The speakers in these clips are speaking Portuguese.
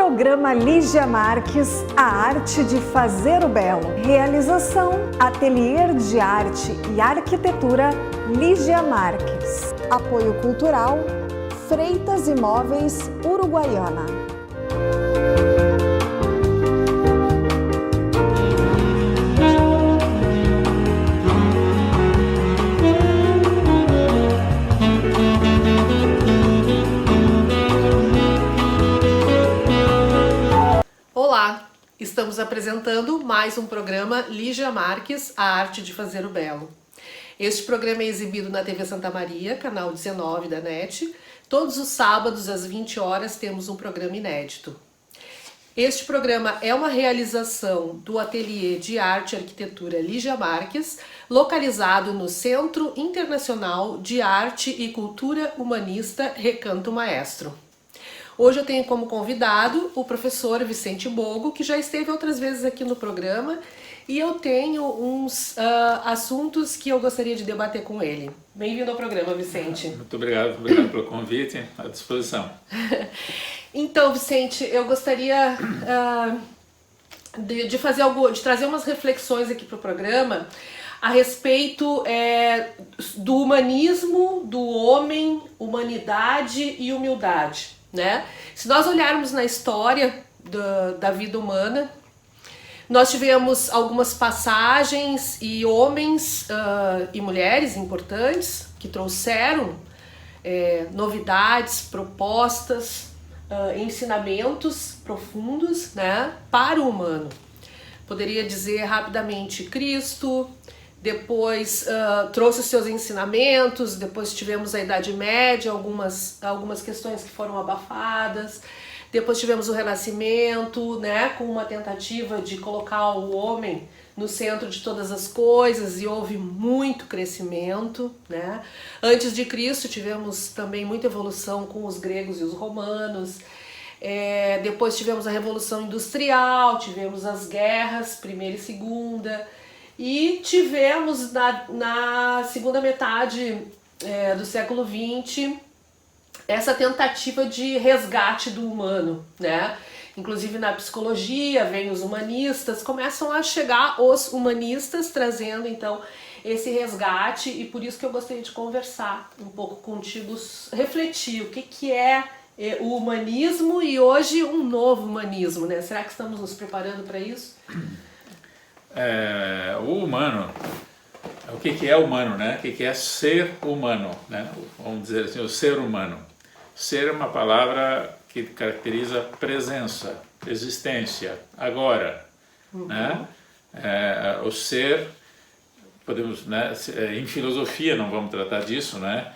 Programa Lígia Marques, a arte de fazer o belo. Realização, Ateliê de Arte e Arquitetura Lígia Marques. Apoio cultural, Freitas Imóveis, Uruguaiana. Olá, estamos apresentando mais um programa Lígia Marques, a arte de fazer o belo. Este programa é exibido na TV Santa Maria, canal 19 da NET. Todos os sábados às 20 horas temos um programa inédito. Este programa é uma realização do Ateliê de Arte e Arquitetura Lígia Marques, localizado no Centro Internacional de Arte e Cultura Humanista Recanto Maestro. Hoje eu tenho como convidado o professor Vicente Bogo, que já esteve outras vezes aqui no programa, e eu tenho uns assuntos que eu gostaria de debater com ele. Bem-vindo ao programa, Vicente. Muito obrigado pelo convite, à disposição. Então, Vicente, eu gostaria de trazer umas reflexões aqui para o programa a respeito do humanismo, do homem, humanidade e humildade. Né? Se nós olharmos na história da vida humana, nós tivemos algumas passagens e homens e mulheres importantes que trouxeram novidades, propostas, ensinamentos profundos, né, para o humano. Poderia dizer rapidamente Cristo, depois trouxe os seus ensinamentos, depois tivemos a Idade Média, algumas questões que foram abafadas, depois tivemos o Renascimento, né, com uma tentativa de colocar o homem no centro de todas as coisas, e houve muito crescimento, né? Antes de Cristo tivemos também muita evolução com os gregos e os romanos. Depois tivemos a Revolução Industrial, tivemos as guerras, Primeira e Segunda, e tivemos na segunda metade do século XX essa tentativa de resgate do humano, né? Inclusive na psicologia, vem os humanistas, começam a chegar os humanistas trazendo então esse resgate, e por isso que eu gostaria de conversar um pouco contigo, refletir o que é o humanismo e hoje um novo humanismo, né? Será que estamos nos preparando para isso? O humano, o que é humano, né? O que é ser humano, né? Vamos dizer assim, o ser humano. Ser é uma palavra que caracteriza presença, existência, agora, né? O ser, podemos, né? Em filosofia não vamos tratar disso, né?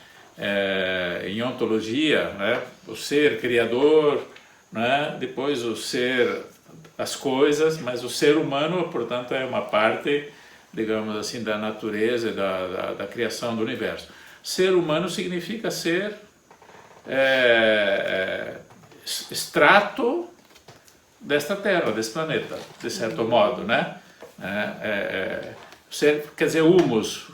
Em ontologia, né? O ser criador, né? Depois o ser as coisas, mas o ser humano, portanto, é uma parte, digamos assim, da natureza, da criação do universo. Ser humano significa ser extrato desta Terra, desse planeta, de certo modo, né? Ser, quer dizer, humus,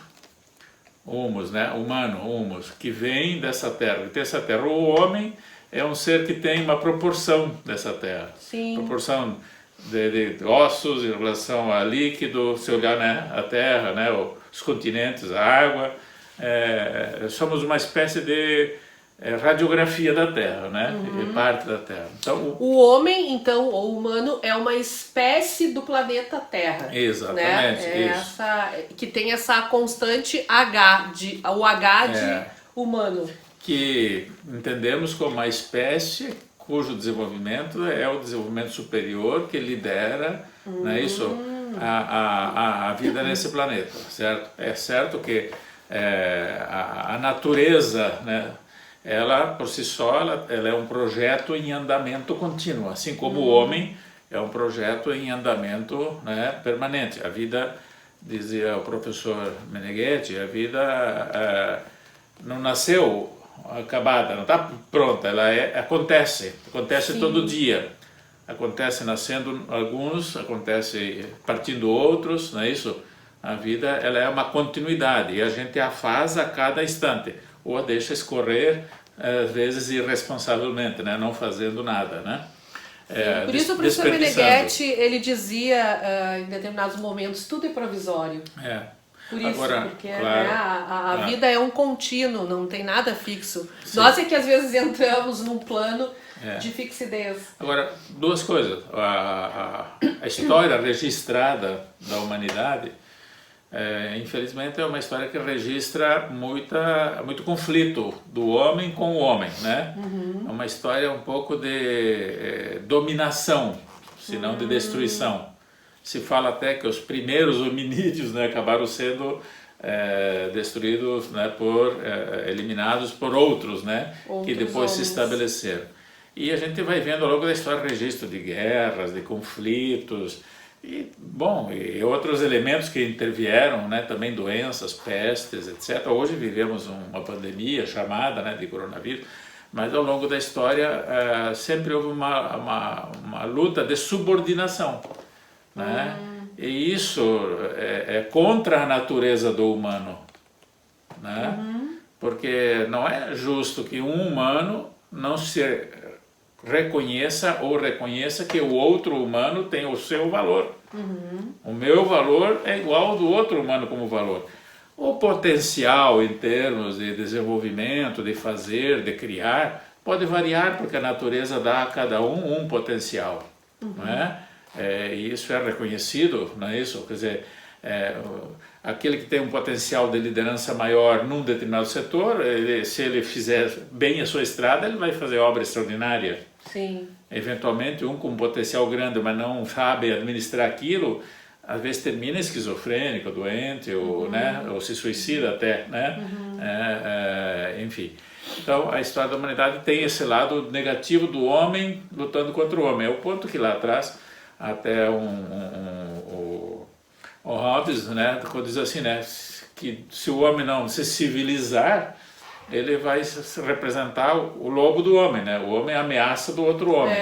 né? Humano, humus, que vem dessa Terra, que tem essa Terra. O homem é um ser que tem uma proporção dessa Terra. Sim. Proporção de ossos em relação a líquido, se olhar, né, a Terra, né, os continentes, a água. Somos uma espécie de radiografia da Terra, né? Parte da Terra. Então, o homem, então, ou humano, é uma espécie do planeta Terra. Exatamente, né? isso. Que tem essa constante H, de humano. Que entendemos como uma espécie cujo desenvolvimento é o desenvolvimento superior que lidera, né, a vida nesse planeta, certo? É certo que a natureza, né, ela por si só ela é um projeto em andamento contínuo, assim como o homem é um projeto em andamento, né, permanente. A vida, dizia o professor Meneghetti, a vida não nasceu acabada, não está pronta, ela acontece Sim. todo dia. Acontece nascendo alguns, acontece partindo outros, não é isso? A vida, ela é uma continuidade e a gente a faz a cada instante, ou a deixa escorrer, às vezes irresponsavelmente, né? Não fazendo nada, né? Por isso o professor Meneghetti, ele dizia em determinados momentos, tudo é provisório. Por isso, agora, porque claro, a vida é um contínuo, não tem nada fixo. Sim. Nós é que às vezes entramos num plano de fixidez. Agora, duas coisas. A história registrada da humanidade, infelizmente, é uma história que registra muito conflito do homem com o homem, né? É uma história um pouco de dominação, se não de destruição. Se fala até que os primeiros hominídeos, né, acabaram sendo destruídos, né, eliminados por outros, né, que depois se estabeleceram. E a gente vai vendo ao longo da história registro de guerras, de conflitos, e outros elementos que intervieram, né, também doenças, pestes, etc. Hoje vivemos uma pandemia chamada, né, de coronavírus, mas ao longo da história sempre houve uma luta de subordinação. Né? E isso é contra a natureza do humano, né? Porque não é justo que um humano não se reconheça ou reconheça que o outro humano tem o seu valor. O meu valor é igual ao do outro humano como valor. O potencial em termos de desenvolvimento, de fazer, de criar, pode variar porque a natureza dá a cada um potencial, não é? Isso é reconhecido, não é isso? Quer dizer, aquele que tem um potencial de liderança maior num determinado setor, se ele fizer bem a sua estrada, ele vai fazer obra extraordinária. Sim. Eventualmente, um com um potencial grande, mas não sabe administrar aquilo, às vezes termina esquizofrênico, doente, ou se suicida até, né? Enfim. Então, a história da humanidade tem esse lado negativo do homem lutando contra o homem. É o ponto que lá atrás até o Hobbes, né, diz assim, né, que se o homem não se civilizar, ele vai representar o lobo do homem, né? O homem é a ameaça do outro homem.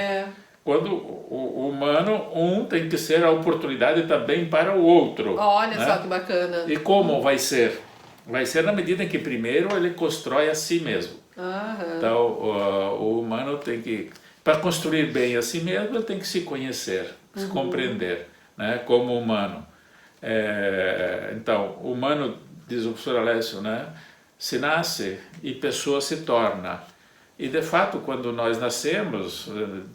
Quando o humano, tem que ser a oportunidade também para o outro. Olha, né? Só que bacana. E como vai ser? Vai ser na medida em que primeiro ele constrói a si mesmo. Então, o humano tem que, para construir bem a si mesmo, ele tem que se conhecer, se compreender, né, como humano. Então, o humano, diz o professor Alessio, né, se nasce e pessoa se torna. E, de fato, quando nós nascemos,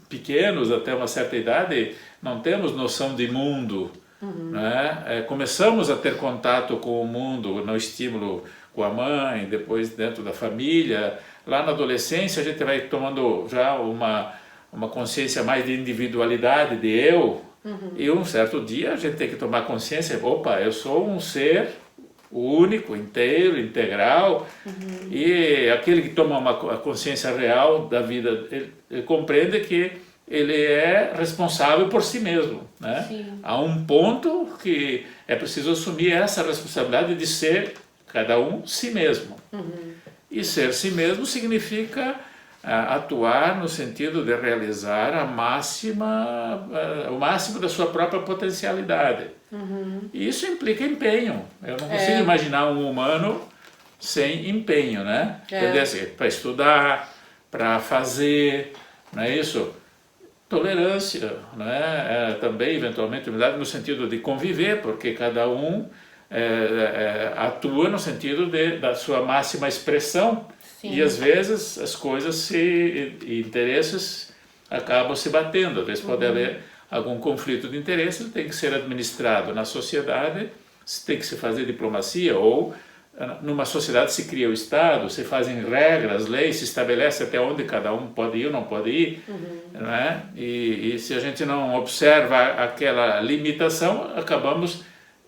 pequenos até uma certa idade, não temos noção de mundo. Né? Começamos a ter contato com o mundo no estímulo com a mãe, depois dentro da família. Lá na adolescência a gente vai tomando já uma consciência mais de individualidade, de eu, e um certo dia a gente tem que tomar consciência, opa, eu sou um ser único, inteiro, integral, e aquele que toma a consciência real da vida, ele compreende que ele é responsável por si mesmo, né? Há um ponto que é preciso assumir essa responsabilidade de ser cada um si mesmo. E ser si mesmo significa atuar no sentido de realizar o máximo da sua própria potencialidade. E isso implica empenho. Eu não consigo imaginar um humano sem empenho, né? Quer dizer, para estudar, para fazer, não é isso? Tolerância, né? Também, eventualmente, humildade no sentido de conviver, porque cada um atua no sentido da sua máxima expressão. E às vezes as coisas e interesses acabam se batendo. Às vezes pode haver algum conflito de interesse, ele tem que ser administrado na sociedade, tem que se fazer diplomacia, ou numa sociedade se cria o Estado, se fazem regras, leis, se estabelece até onde cada um pode ir ou não pode ir, né? E se a gente não observa aquela limitação, acabamos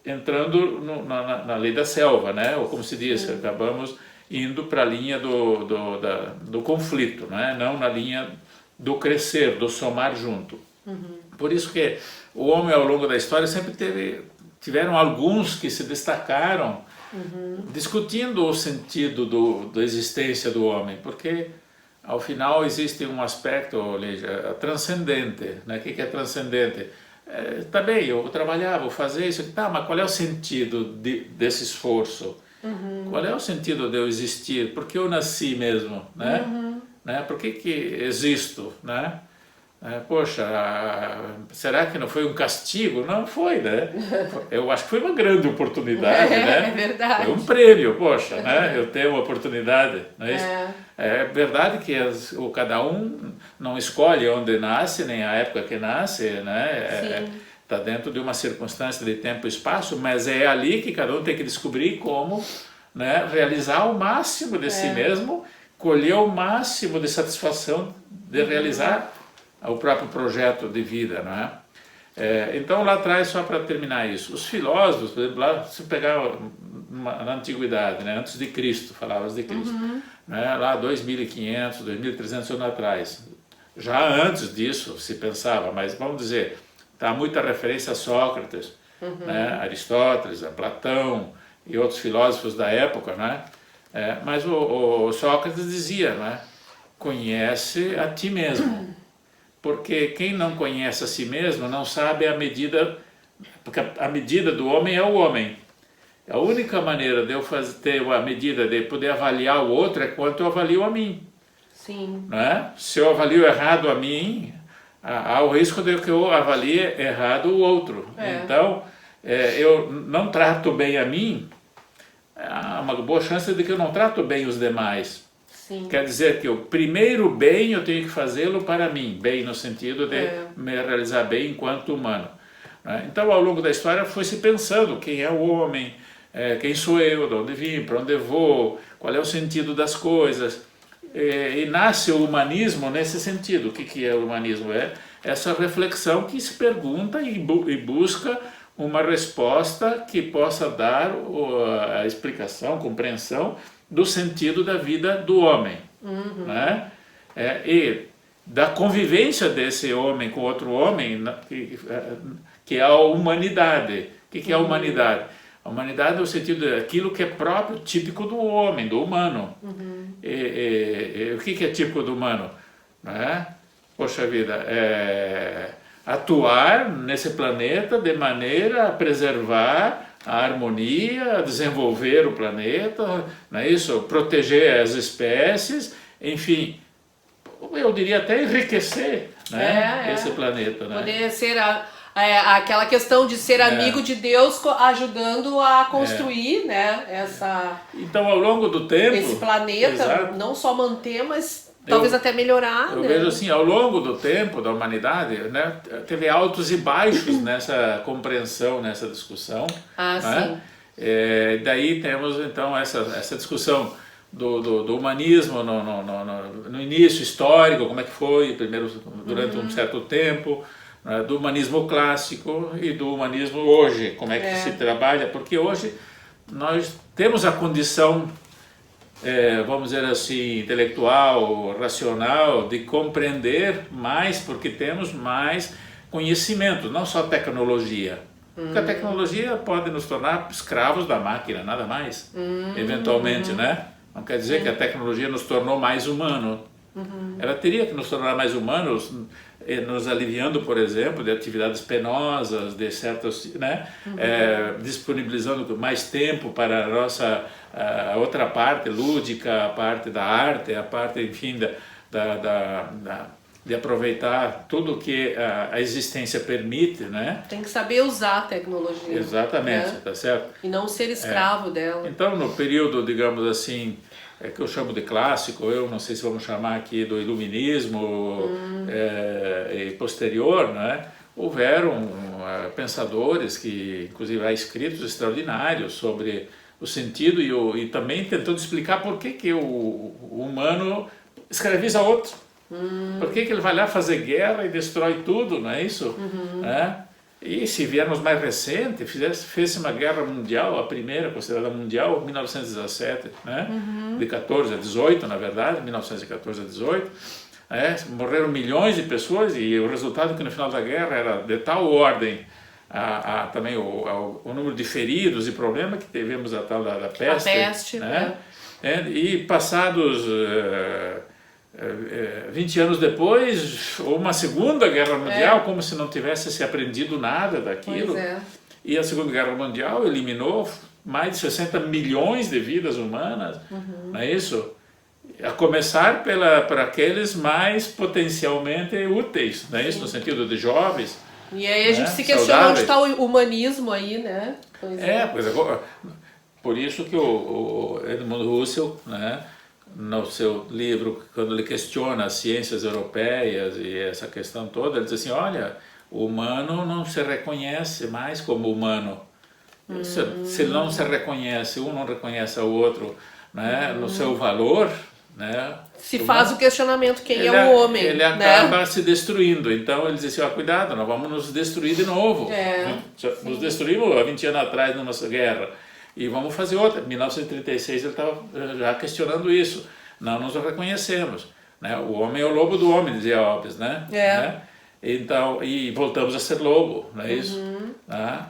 entrando na lei da selva, né? Ou como se diz, acabamos indo para a linha do conflito, né? Não na linha do crescer, do somar junto. Por isso que o homem ao longo da história sempre tiveram alguns que se destacaram discutindo o sentido da existência do homem, porque ao final existe um aspecto, transcendente, né? O que é transcendente? Tá bem, eu vou trabalhar, vou fazer isso, tá, mas qual é o sentido desse esforço? Qual é o sentido de eu existir? Por que eu nasci mesmo, né? Por que existo, né? Poxa, será que não foi um castigo? Não foi, né? Eu acho que foi uma grande oportunidade, né? É verdade. Foi um prêmio, poxa, né? Eu tenho uma oportunidade, não é isso? É verdade que cada um não escolhe onde nasce, nem a época que nasce, né? Está dentro de uma circunstância de tempo e espaço, mas é ali que cada um tem que descobrir como, né, realizar o máximo de si mesmo, colher o máximo de satisfação de realizar o próprio projeto de vida, não é? Então lá atrás, só para terminar isso, os filósofos, por exemplo, lá, se pegar na antiguidade, né, antes de Cristo, falava de Cristo, né, lá 2.500, 2.300 anos atrás, já antes disso se pensava, mas vamos dizer, está muita referência a Sócrates, né, Aristóteles, a Platão e outros filósofos da época, né? Mas o Sócrates dizia, né, conhece a ti mesmo. Porque quem não conhece a si mesmo não sabe a medida, porque a medida do homem é o homem. A única maneira de eu ter a medida de poder avaliar o outro é quanto eu avalio a mim. Sim. Né? Se eu avalio errado a mim, há o risco de que eu avalie errado o outro. Então, eu não trato bem a mim, há uma boa chance de que eu não trato bem os demais. Sim. Quer dizer que o primeiro bem eu tenho que fazê-lo para mim, bem no sentido de me realizar bem enquanto humano. Então, ao longo da história, foi se pensando quem é o homem, quem sou eu, de onde vim, para onde vou, qual é o sentido das coisas. E nasce o humanismo nesse sentido. O que é o humanismo? É essa reflexão que se pergunta e busca uma resposta que possa dar a explicação, a compreensão do sentido da vida do homem, né? E da convivência desse homem com outro homem, que é a humanidade. O que é a humanidade? A humanidade é o sentido daquilo que é próprio, típico do homem, do humano. O que é típico do humano? Né? Poxa vida, atuar nesse planeta de maneira a preservar a harmonia, desenvolver o planeta, não é isso? Proteger as espécies, enfim, eu diria até enriquecer, né? Esse planeta. Né? Poder ser aquela questão de ser amigo de Deus, ajudando a construir, né? Então, ao longo do tempo, esse planeta, não só manter, mas talvez até melhorar. Eu né? vejo assim, ao longo do tempo da humanidade, né, teve altos e baixos nessa compreensão, nessa discussão. Sim. Daí temos então essa discussão do humanismo no início histórico, como é que foi, primeiro durante um certo tempo, né, do humanismo clássico e do humanismo hoje, como é que se trabalha, porque hoje nós temos a condição, vamos dizer assim, intelectual, racional, de compreender mais, porque temos mais conhecimento, não só tecnologia. Porque a tecnologia pode nos tornar escravos da máquina, nada mais, eventualmente, né? Não quer dizer que a tecnologia nos tornou mais humano. Ela teria que nos tornar mais humanos, nos aliviando, por exemplo, de atividades penosas, de certos, né? Disponibilizando mais tempo para a nossa a outra parte lúdica, a parte da arte, a parte, enfim, de aproveitar tudo que a existência permite, né? Tem que saber usar a tecnologia. Exatamente, tá certo? E não ser escravo dela. Então, no período, digamos assim, que eu chamo de clássico, eu não sei se vamos chamar aqui do iluminismo e posterior, né? Houveram pensadores que, inclusive, há escritos extraordinários sobre o sentido e também tentando explicar por que o humano escraviza outro. Por que ele vai lá fazer guerra e destrói tudo, não é isso? E se viermos mais recente, fez uma guerra mundial, a primeira considerada mundial, 1917, né? De 14 a 18, na verdade, 1914 a 18. Morreram milhões de pessoas e o resultado que no final da guerra era de tal ordem também o número de feridos e problemas que tivemos a tal da peste. A peste, né? E passados 20 anos depois, uma segunda guerra mundial, como se não tivesse se aprendido nada daquilo. E a segunda guerra mundial eliminou mais de 60 milhões de vidas humanas, não é isso? A começar para aqueles mais potencialmente úteis, não é isso? No sentido de jovens. E aí a gente né? se questiona Saudáveis. onde está o humanismo aí, né? Pois Pois é. Por isso que o Edmund Husserl, né, no seu livro, quando ele questiona as ciências europeias e essa questão toda, ele diz assim, olha, o humano não se reconhece mais como humano. Se ele não se reconhece, um não reconhece o outro, né, no seu valor, né, se faz o questionamento quem é o homem. Ele acaba se destruindo. Então ele diz assim, ó, cuidado, nós vamos nos destruir de novo. Nos destruímos há 20 anos atrás numa guerra. E vamos fazer outra. Em 1936 ele estava já questionando isso. Não nos reconhecemos. Né? O homem é o lobo do homem, dizia Hobbes, né? Né? Então, e voltamos a ser lobo, não é isso?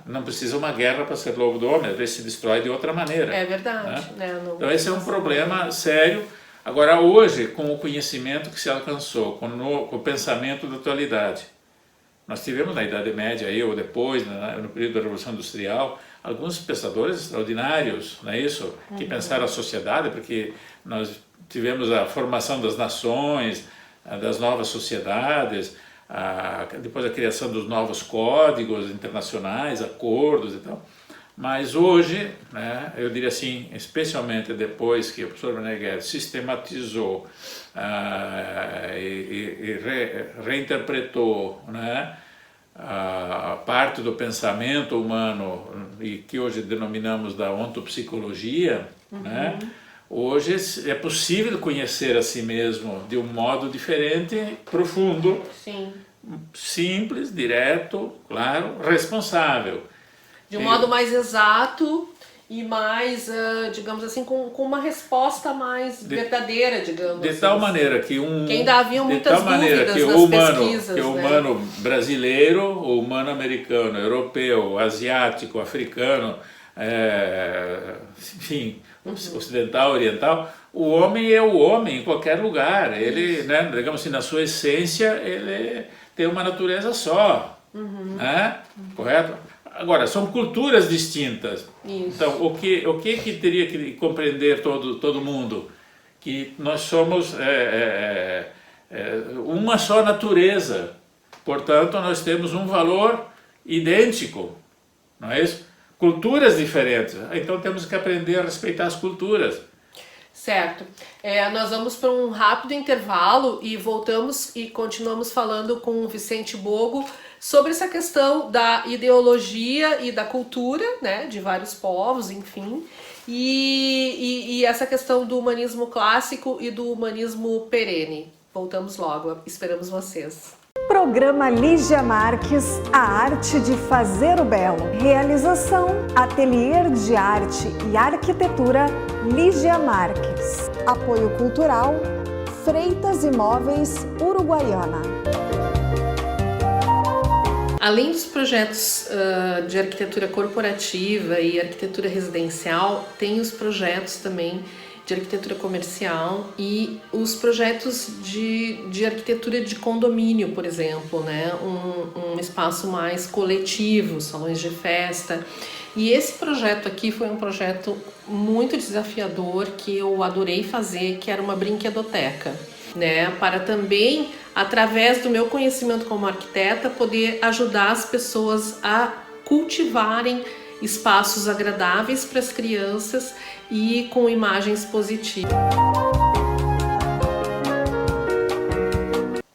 Não precisa uma guerra para ser lobo do homem, às vezes se destrói de outra maneira. É verdade. Né? Então esse é um problema sério. Agora hoje, com o conhecimento que se alcançou, com o pensamento da atualidade, nós tivemos na Idade Média aí, ou depois, no período da Revolução Industrial, alguns pensadores extraordinários, não é isso? Que pensaram a sociedade, porque nós tivemos a formação das nações, das novas sociedades, depois a criação dos novos códigos internacionais, acordos e tal. Mas hoje, né, eu diria assim, especialmente depois que o professor Meneghelli sistematizou e reinterpretou, né, a parte do pensamento humano e que hoje denominamos da ontopsicologia, né, hoje é possível conhecer a si mesmo de um modo diferente, profundo, simples, direto, claro, responsável. De um modo mais exato e mais, digamos assim, com uma resposta mais verdadeira, digamos de assim. tal maneira que que ainda havia muitas dúvidas que nas pesquisas, que o humano brasileiro, o humano americano, europeu, asiático, africano, enfim, ocidental, oriental, o homem é o homem em qualquer lugar. Ele, né, digamos assim, na sua essência, ele tem uma natureza só, né? Correto? Agora, são culturas distintas. Isso. Então, o que teria que compreender todo mundo? Que nós somos uma só natureza. Portanto, nós temos um valor idêntico, não é isso? Culturas diferentes. Então, temos que aprender a respeitar as culturas. Certo. Nós vamos para um rápido intervalo e voltamos e continuamos falando com o Vicente Bogo sobre essa questão da ideologia e da cultura, né, de vários povos, enfim, e essa questão do humanismo clássico e do humanismo perene. Voltamos logo, esperamos vocês. Programa Lígia Marques, a arte de fazer o belo. Realização, Ateliê de Arte e Arquitetura Lígia Marques. Apoio cultural, Freitas Imóveis Uruguaiana. Além dos projetos de arquitetura corporativa e arquitetura residencial, tem os projetos também de arquitetura comercial e os projetos de arquitetura de condomínio, por exemplo, né? Um espaço mais coletivo, salões de festa. E esse projeto aqui foi um projeto muito desafiador que eu adorei fazer, que era uma brinquedoteca, né? Para também, através do meu conhecimento como arquiteta, poder ajudar as pessoas a cultivarem espaços agradáveis para as crianças e com imagens positivas.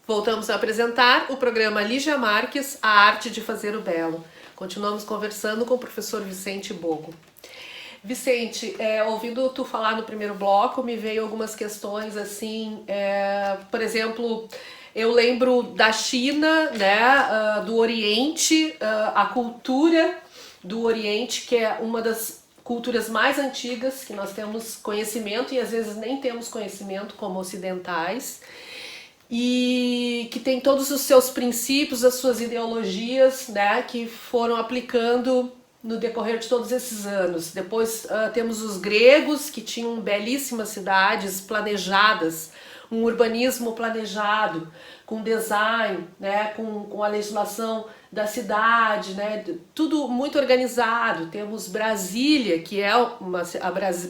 Voltamos a apresentar o programa Lígia Marques, a arte de fazer o belo. Continuamos conversando com o professor Vicente Bogo. Vicente, ouvindo tu falar no primeiro bloco, me veio algumas questões assim, por exemplo, eu lembro da China, né, do Oriente, a cultura do Oriente, que é uma das culturas mais antigas que nós temos conhecimento e às vezes nem temos conhecimento como ocidentais, e que tem todos os seus princípios, as suas ideologias, né, que foram aplicando no decorrer de todos esses anos. Depois temos os gregos, que tinham belíssimas cidades planejadas, um urbanismo planejado, com design, né, com a legislação da cidade, né, tudo muito organizado. Temos Brasília, que é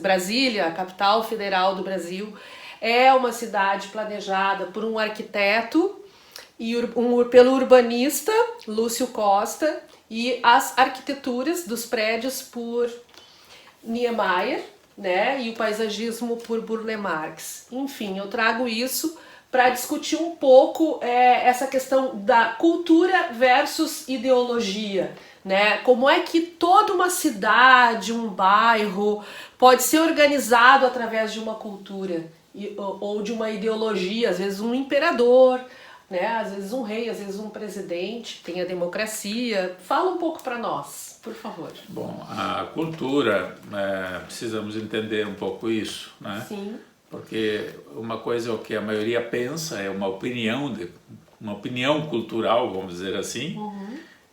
Brasília, a capital federal do Brasil, é uma cidade planejada por um arquiteto e pelo urbanista Lúcio Costa, e as arquiteturas dos prédios por Niemeyer, né, e o paisagismo por Burle Marx. Enfim, eu trago isso para discutir um pouco essa questão da cultura versus ideologia, né? Como é que toda uma cidade, um bairro pode ser organizado através de uma cultura ou de uma ideologia, às vezes um imperador, né? Às vezes um rei, às vezes um presidente, tem a democracia. Fala um pouco para nós, por favor. Bom, a cultura, precisamos entender um pouco isso, né? Sim. Porque uma coisa é o que a maioria pensa, é uma opinião cultural, vamos dizer assim,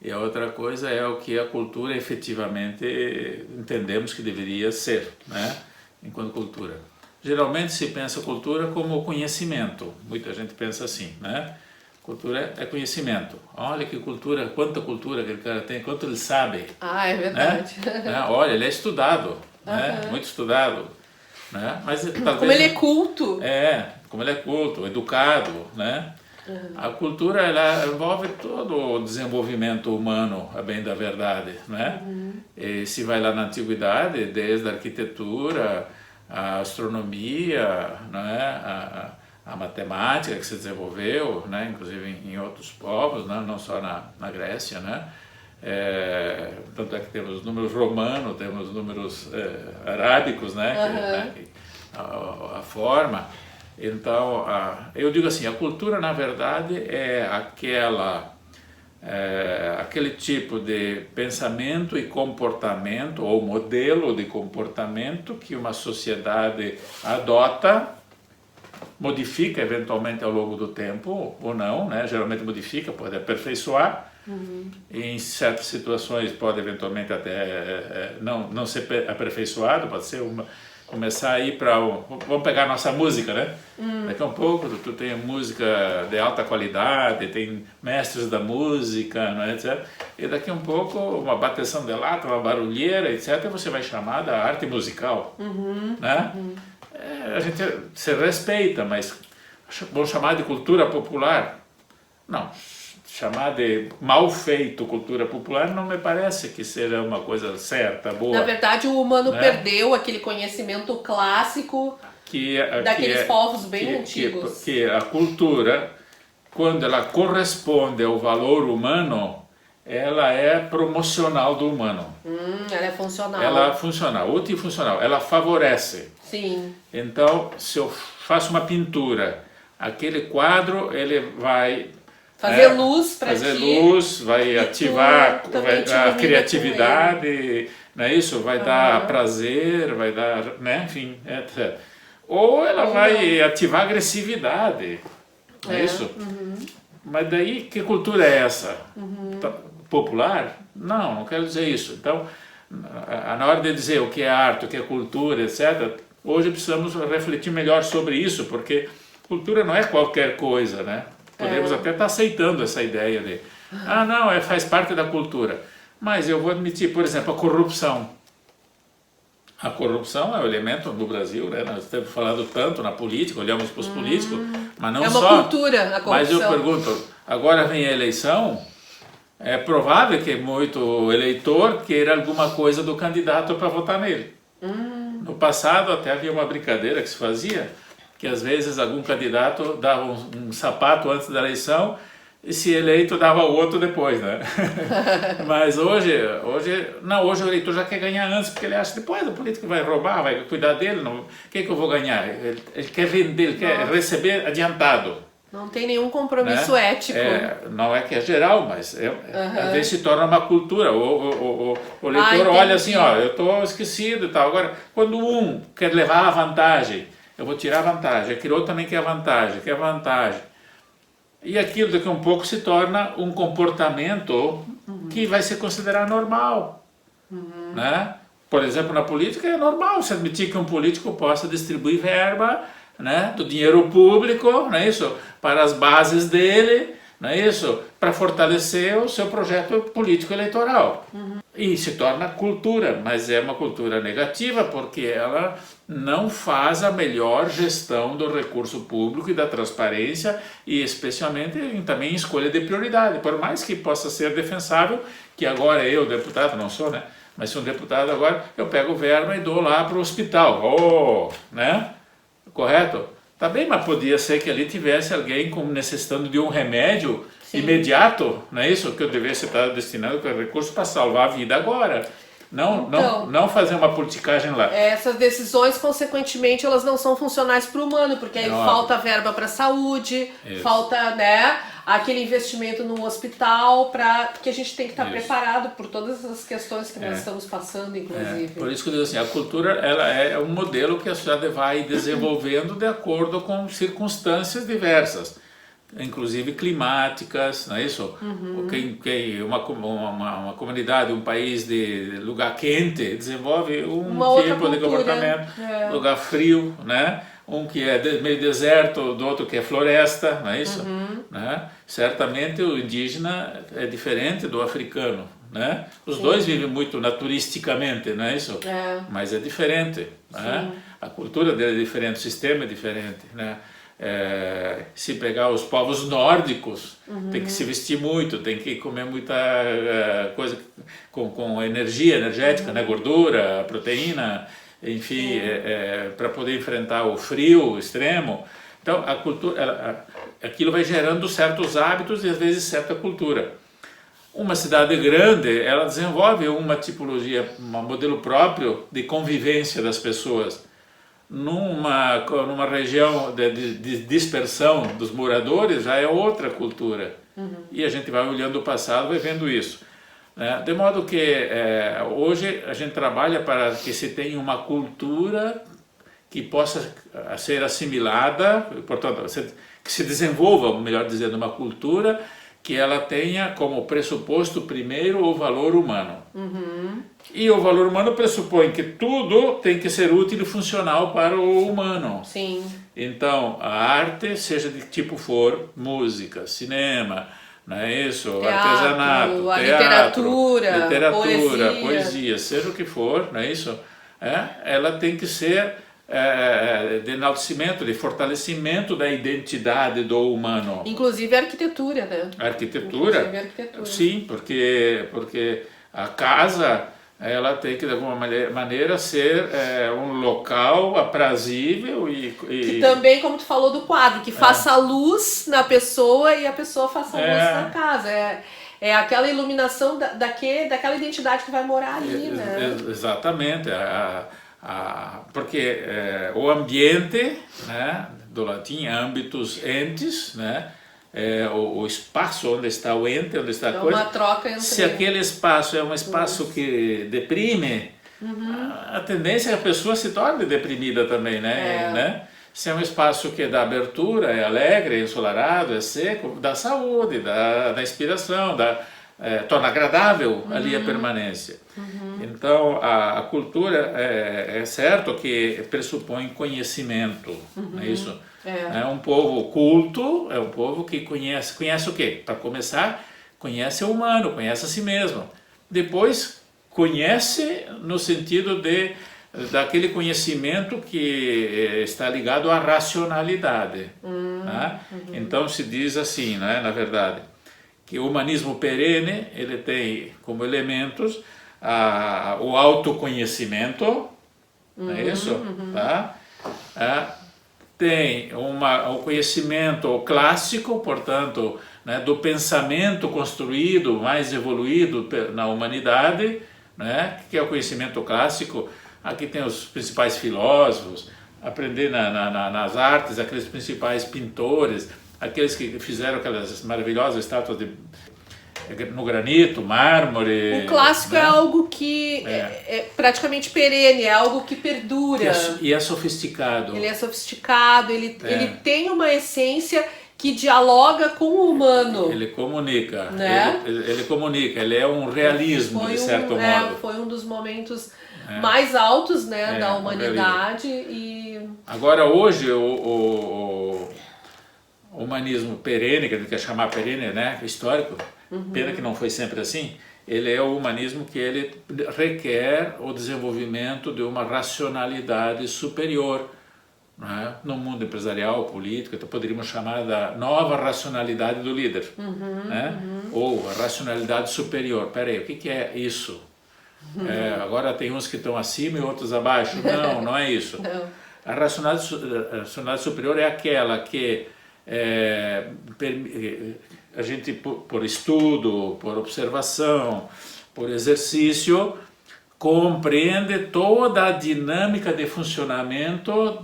e a outra coisa é o que a cultura efetivamente entendemos que deveria ser, né? Enquanto cultura. Geralmente se pensa cultura como conhecimento, muita gente pensa assim, né? Cultura é conhecimento. Olha que cultura, quanta cultura aquele cara tem, quanto ele sabe. Ah, é verdade. Né? Olha, ele é estudado, né? Muito estudado. Né? Mas, talvez, como ele é culto. Como ele é culto, educado, né? A cultura, ela envolve todo o desenvolvimento humano, a bem da verdade, né? E se vai lá na antiguidade, desde a arquitetura, a astronomia, né? A matemática que se desenvolveu, né? Inclusive em outros povos, né? Não só na Grécia, né? Tanto é que temos números romanos, temos números arábicos, né? A forma. Então, eu digo assim, a cultura na verdade é aquele tipo de pensamento e comportamento ou modelo de comportamento que uma sociedade adota, modifica eventualmente ao longo do tempo ou não, né? Geralmente modifica, pode aperfeiçoar. Em certas situações pode eventualmente até não ser aperfeiçoado, pode ser começar a ir para vamos pegar a nossa música, né? Daqui a um pouco tu tem música de alta qualidade, tem mestres da música, né, etc. E daqui a um pouco uma bateção de lata, uma barulheira, etc. Você vai chamar da arte musical, né? A gente se respeita, mas vamos chamar de cultura popular? Não. Chamar de mal feito cultura popular não me parece que seja uma coisa certa, boa. Na verdade, o humano perdeu aquele conhecimento clássico daqueles povos bem antigos. Que a cultura, quando ela corresponde ao valor humano, ela é promocional do humano. Ela é funcional. Ela é funcional, útil e funcional. Ela favorece. Sim. Então, se eu faço uma pintura, aquele quadro ele vai fazer luz para ti. Fazer luz, vai ativar a criatividade, não é isso? Vai dar prazer, vai dar, né? Enfim, etc. Ou ela vai ativar a agressividade, não é isso? Mas daí, que cultura é essa? Popular? Não quero dizer isso. Então, na hora de dizer o que é arte, o que é cultura, etc., hoje precisamos refletir melhor sobre isso, porque cultura não é qualquer coisa, né? Podemos até estar aceitando essa ideia de, não, faz parte da cultura. Mas eu vou admitir, por exemplo, a corrupção. A corrupção é um elemento no Brasil, né? Nós temos falado tanto na política, olhamos para os políticos, mas não só. É uma cultura a corrupção. Mas eu pergunto, agora vem a eleição, é provável que muito eleitor queira alguma coisa do candidato para votar nele. No passado até havia uma brincadeira que se fazia, que às vezes algum candidato dava um sapato antes da eleição e se eleito dava o outro depois, né? Mas hoje o eleitor já quer ganhar antes, porque ele acha que depois o político vai roubar, vai cuidar dele, o que eu vou ganhar? Ele quer vender, ele quer receber adiantado. Não tem nenhum compromisso ético. Não é que é geral, mas às vezes se torna uma cultura. O eleitor olha assim, eu estou esquecido e tal. Agora, quando um quer levar a vantagem, eu vou tirar a vantagem, aquele outro também quer vantagem. E aquilo daqui a um pouco se torna um comportamento que vai ser considerado normal. Né? Por exemplo, na política é normal se admitir que um político possa distribuir verba, né, do dinheiro público, não é isso? Para as bases dele, não é isso? Para fortalecer o seu projeto político eleitoral. e se torna cultura, mas é uma cultura negativa porque ela não faz a melhor gestão do recurso público e da transparência e especialmente também em escolha de prioridade, por mais que possa ser defensável, que agora eu, deputado, não sou, né? Mas sou um deputado agora, eu pego verba e dou lá para o hospital, né? Correto? Tá bem, mas podia ser que ali tivesse alguém necessitando de um remédio imediato, não é isso? Que eu devesse estar destinando o recurso para salvar a vida agora. Não fazer uma politicagem lá. Essas decisões, consequentemente, elas não são funcionais para o humano, porque aí falta verba para a saúde, falta, né, aquele investimento no hospital, que a gente tem que estar preparado por todas as questões que nós estamos passando, inclusive. Por isso que eu digo assim, a cultura ela é um modelo que a sociedade vai desenvolvendo de acordo com circunstâncias diversas, inclusive climáticas, não é isso? Uma comunidade, um país de lugar quente desenvolve um tipo de comportamento, lugar frio, né? Um que é meio deserto, do outro que é floresta, não é isso? Né? Certamente o indígena é diferente do africano, né? Os dois vivem muito naturisticamente, não é isso? Mas é diferente, né? A cultura dele é diferente, o sistema é diferente, né? Se pegar os povos nórdicos, tem que se vestir muito, tem que comer muita coisa com energia energética, né? Gordura, proteína, enfim, para poder enfrentar o frio extremo. Então a cultura, aquilo vai gerando certos hábitos e às vezes certa cultura. Uma cidade grande, ela desenvolve uma tipologia, um modelo próprio de convivência das pessoas. Numa região de dispersão dos moradores já é outra cultura. E a gente vai olhando o passado, vai vendo isso. Né? De modo que hoje a gente trabalha para que se tenha uma cultura que possa ser assimilada, portanto, que se desenvolva, melhor dizendo, uma cultura que ela tenha como pressuposto primeiro o valor humano. E o valor humano pressupõe que tudo tem que ser útil e funcional para o humano. Sim. Então, a arte, seja de que tipo for, música, cinema, não é isso? Teatro, artesanato, literatura, poesia, seja o que for, não é isso? Ela tem que ser de enaltecimento, de fortalecimento da identidade do humano. Inclusive a arquitetura, né? A arquitetura? Inclusive a arquitetura. Sim, porque a casa ela tem que de alguma maneira ser um local aprazível que também, como tu falou do quadro, que faça luz na pessoa e a pessoa faça luz na casa. É aquela iluminação daquela identidade que vai morar ali, né? Exatamente. Porque o ambiente, né, do latim, ambitus entes, né, o espaço onde está o ente, onde está a coisa. Uma troca entre... Se aquele espaço é um espaço que deprime, a tendência é que a pessoa se torne deprimida também, né? Se é um espaço que dá abertura, é alegre, é ensolarado, é seco, dá saúde, dá inspiração, torna agradável ali a permanência. Então a cultura é certo que pressupõe conhecimento, não é isso? É um povo culto, é um povo que conhece o quê? Para começar, conhece o humano, conhece a si mesmo. Depois conhece no sentido daquele conhecimento que está ligado à racionalidade. Tá? Então se diz assim, né, na verdade, que o humanismo perene ele tem como elementos o autoconhecimento, não é isso? Tá? Tem o conhecimento clássico, portanto, né, do pensamento construído, mais evoluído na humanidade, né, que é o conhecimento clássico. Aqui tem os principais filósofos, aprender nas artes, aqueles principais pintores, aqueles que fizeram aquelas maravilhosas estátuas no granito, mármore. O clássico, né? É algo que é praticamente perene, é algo que perdura. E é sofisticado. Ele é sofisticado, ele tem uma essência que dialoga com o humano. Ele comunica, né? ele comunica, ele é um realismo, de certo modo. Foi um dos momentos mais altos, né, da humanidade. Agora, hoje, o humanismo perene, que a gente quer chamar perene, né, histórico, pena que não foi sempre assim, ele é o humanismo que ele requer o desenvolvimento de uma racionalidade superior, né? No mundo empresarial, político, então poderíamos chamar da nova racionalidade do líder, né? Ou a racionalidade superior. Peraí, o que é isso? Agora tem uns que estão acima e outros abaixo. Não, não é isso. Não. A racionalidade superior é aquela que a gente, por estudo, por observação, por exercício, compreende toda a dinâmica de funcionamento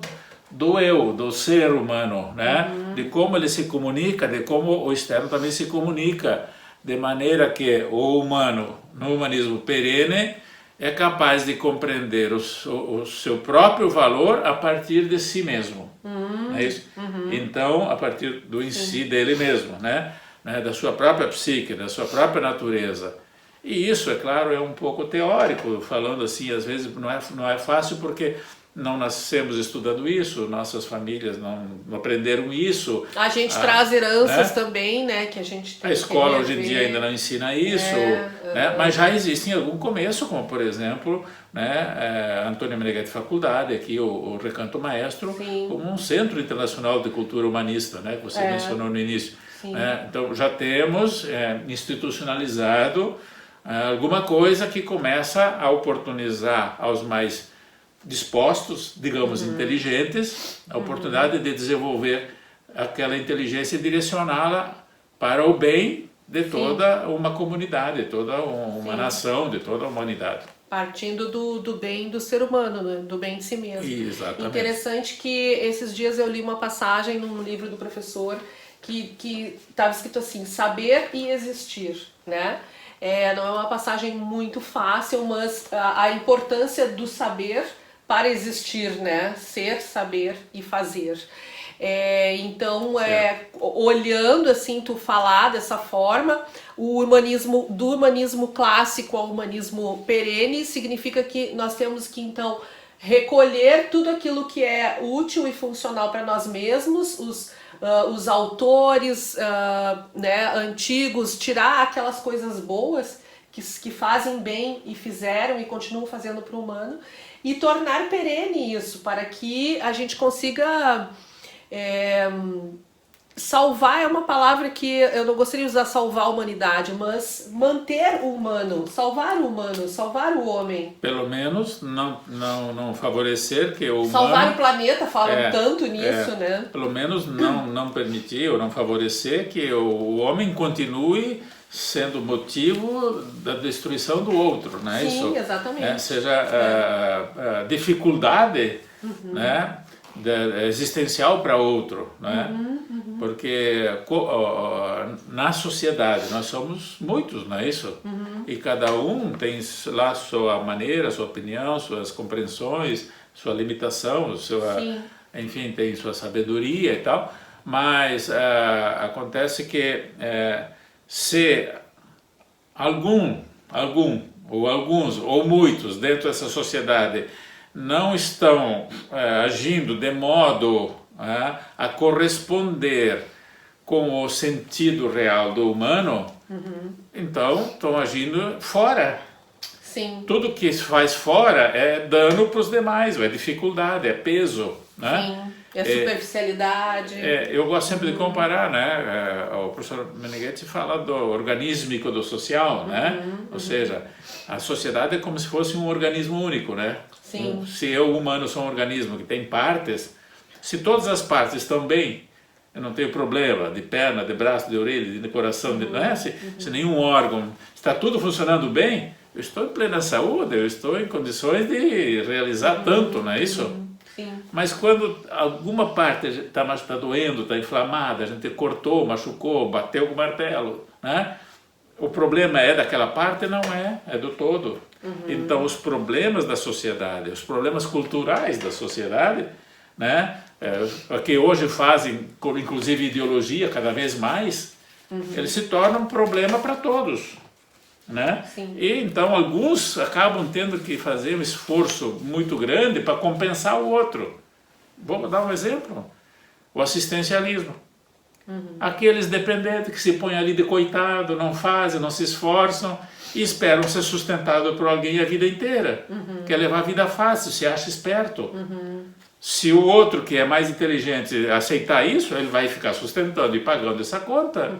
do eu, do ser humano, né? De como ele se comunica, de como o externo também se comunica, de maneira que o humano, no humanismo perene, é capaz de compreender o seu próprio valor a partir de si mesmo. É isso? Então, a partir do em si dele mesmo, né? Da sua própria psique, da sua própria natureza. E isso, é claro, é um pouco teórico, falando assim, às vezes não é fácil porque não nascemos estudando isso, nossas famílias não aprenderam isso. A gente traz heranças, né? Também, né, que a gente tem. A escola hoje em dia ainda não ensina isso, né? Mas já existe em algum começo, como por exemplo, né, Antônio Meneghetti Faculdade, aqui o Recanto Maestro, Sim. como um centro internacional de cultura humanista, né, que você mencionou no início. Então já temos institucionalizado alguma coisa que começa a oportunizar aos mais dispostos, digamos, inteligentes, a oportunidade de desenvolver aquela inteligência e direcioná-la para o bem de toda uma comunidade, de toda uma nação, de toda a humanidade. Partindo do bem do ser humano, né? Do bem de si mesmo. Exatamente. Interessante que esses dias eu li uma passagem num livro do professor que estava escrito assim, saber e existir, né? Não é uma passagem muito fácil, mas a importância do saber para existir, né? Ser, saber e fazer. Então, olhando assim, tu falar dessa forma, do humanismo clássico ao humanismo perene significa que nós temos que então recolher tudo aquilo que é útil e funcional para nós mesmos, os autores né, antigos, tirar aquelas coisas boas que fazem bem e fizeram e continuam fazendo para o humano, e tornar perene isso, para que a gente consiga salvar. É uma palavra que eu não gostaria de usar, salvar a humanidade, mas manter o humano, salvar o homem. Pelo menos não favorecer que o humano... Salvar o planeta, falam tanto nisso, né? Pelo menos não permitir ou não favorecer que o homem continue sendo motivo da destruição do outro, né? Sim, isso, exatamente. Seja a dificuldade, né, existencial para outro, né? Porque na sociedade nós somos muitos, não é isso? E cada um tem lá sua maneira, sua opinião, suas compreensões, sua limitação, enfim, tem sua sabedoria e tal, mas acontece que se algum ou alguns ou muitos dentro dessa sociedade não estão agindo de modo a corresponder com o sentido real do humano, então estão agindo fora. Sim. Tudo que se faz fora é dano para os demais, é dificuldade, é peso, né? Sim. É superficialidade. Eu gosto sempre de comparar, né? O professor Meneghetti fala do organísmico do social, né? Ou seja, a sociedade é como se fosse um organismo único, né? Sim. Se eu, humano, sou um organismo que tem partes, se todas as partes estão bem, eu não tenho problema de perna, de braço, de orelha, de coração, não é? Se nenhum órgão está tudo funcionando bem, eu estou em plena saúde, eu estou em condições de realizar tanto, não é isso? Sim. Mas quando alguma parte está doendo, está inflamada, a gente cortou, machucou, bateu com o martelo, né? O problema é daquela parte? Não é do todo. Então os problemas da sociedade, os problemas culturais da sociedade, né? Que hoje fazem, inclusive ideologia cada vez mais, eles se tornam um problema para todos. Né? E então alguns acabam tendo que fazer um esforço muito grande para compensar o outro. Vou dar um exemplo: o assistencialismo. Aqueles dependentes que se põem ali de coitado, não fazem, não se esforçam e esperam ser sustentados por alguém a vida inteira. Quer levar a vida fácil, se acha esperto. Se o outro, que é mais inteligente, aceitar isso, ele vai ficar sustentando e pagando essa conta.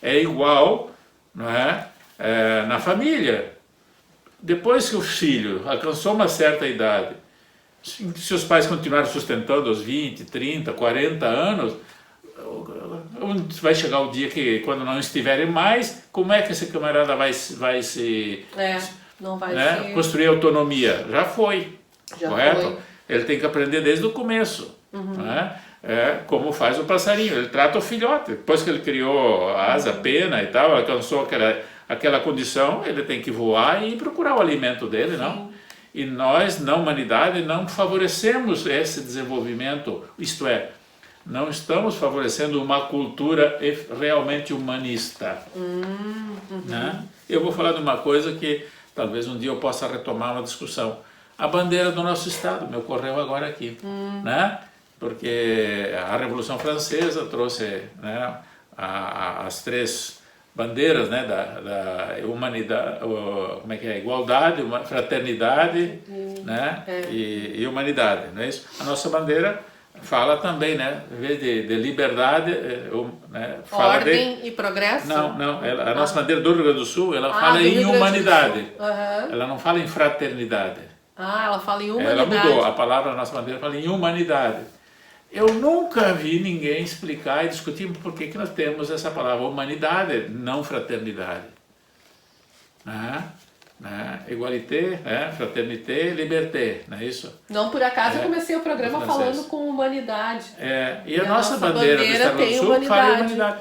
É igual, não é? Na família. Depois que o filho alcançou uma certa idade, se os pais continuarem sustentando aos 20, 30, 40 anos, vai chegar o dia que, quando não estiverem mais, como é que esse camarada vai se não vai ser... construir autonomia? Já foi, correto? Foi. Ele tem que aprender desde o começo. Como faz o passarinho, ele trata o filhote. Depois que ele criou a asa, pena e tal, alcançou aquela condição, ele tem que voar e procurar o alimento dele, não? E nós, na humanidade, não favorecemos esse desenvolvimento, isto é, não estamos favorecendo uma cultura realmente humanista. Né? Eu vou falar de uma coisa que talvez um dia eu possa retomar uma discussão. A bandeira do nosso Estado me ocorreu agora aqui, né? Porque a Revolução Francesa trouxe, né, as três bandeiras, né, da humanidade, como é que é? Igualdade, fraternidade, né, e humanidade, não é isso? A nossa bandeira fala também, né, em vez de liberdade, né, fala ordem e progresso? Não, a nossa bandeira do Rio Grande do Sul, ela fala em humanidade, ela não fala em fraternidade. Ela fala em humanidade. Ela mudou, a palavra da nossa bandeira fala em humanidade. Eu nunca vi ninguém explicar e discutir por que nós temos essa palavra humanidade, não fraternidade. Igualité, fraternité, liberté, não é isso? Não por acaso eu comecei o programa falando com humanidade. E a nossa bandeira do Estado do Sul fala em humanidade.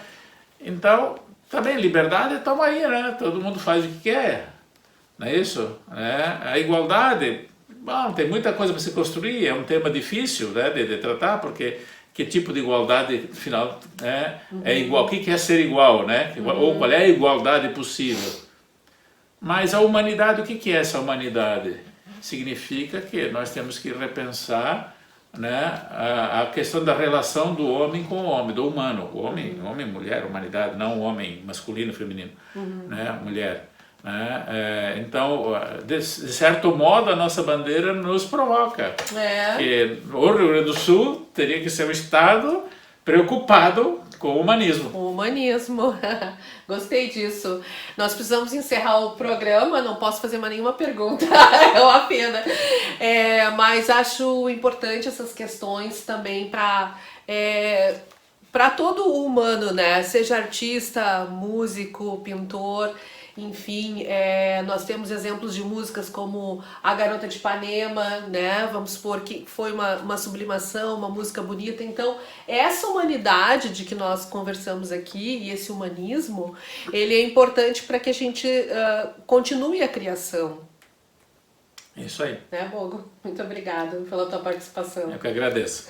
Então, também, liberdade, estamos aí, né? Todo mundo faz o que quer, não é isso? A igualdade... Bom, tem muita coisa para se construir, é um tema difícil, né, de tratar, porque que tipo de igualdade, afinal, é igual? O que é ser igual, né? Ou qual é a igualdade possível? Mas a humanidade, o que é essa humanidade? Significa que nós temos que repensar, né, a questão da relação do homem com o homem, do humano, homem, mulher, humanidade, não o homem masculino, feminino, né, mulher. Então, de certo modo, a nossa bandeira nos provoca. Que o Rio Grande do Sul teria que ser um Estado preocupado com o humanismo. O humanismo. Gostei disso. Nós precisamos encerrar o programa, não posso fazer mais nenhuma pergunta, é uma pena. Mas acho importante essas questões também para todo o humano, né? Seja artista, músico, pintor... Enfim, nós temos exemplos de músicas como A Garota de Ipanema, né? Vamos supor que foi uma sublimação, uma música bonita. Então, essa humanidade de que nós conversamos aqui e esse humanismo, ele é importante para que a gente continue a criação. Isso aí. Né, Bogo? Muito obrigada pela tua participação. Eu que agradeço.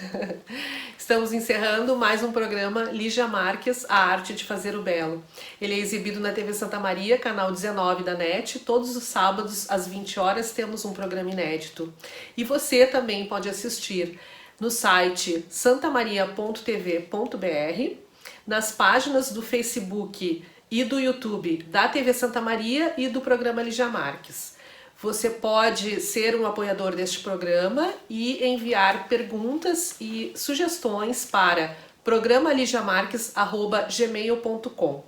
Estamos encerrando mais um programa Lígia Marques, A Arte de Fazer o Belo. Ele é exibido na TV Santa Maria, canal 19 da NET. Todos os sábados, às 20 horas, temos um programa inédito. E você também pode assistir no site santamaria.tv.br, nas páginas do Facebook e do YouTube da TV Santa Maria e do programa Lígia Marques. Você pode ser um apoiador deste programa e enviar perguntas e sugestões para programaligiamarques@gmail.com.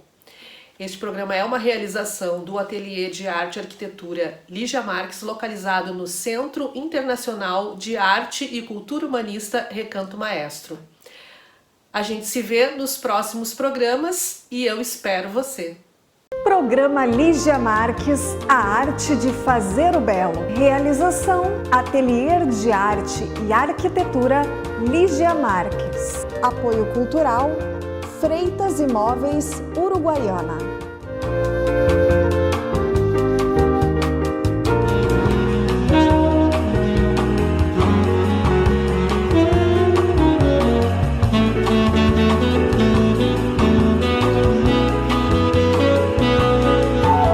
Este programa é uma realização do Ateliê de Arte e Arquitetura Lígia Marques, localizado no Centro Internacional de Arte e Cultura Humanista Recanto Maestro. A gente se vê nos próximos programas e eu espero você. Programa Lígia Marques, A Arte de Fazer o Belo. Realização, Ateliê de Arte e Arquitetura Lígia Marques. Apoio Cultural, Freitas Imóveis, Uruguaiana.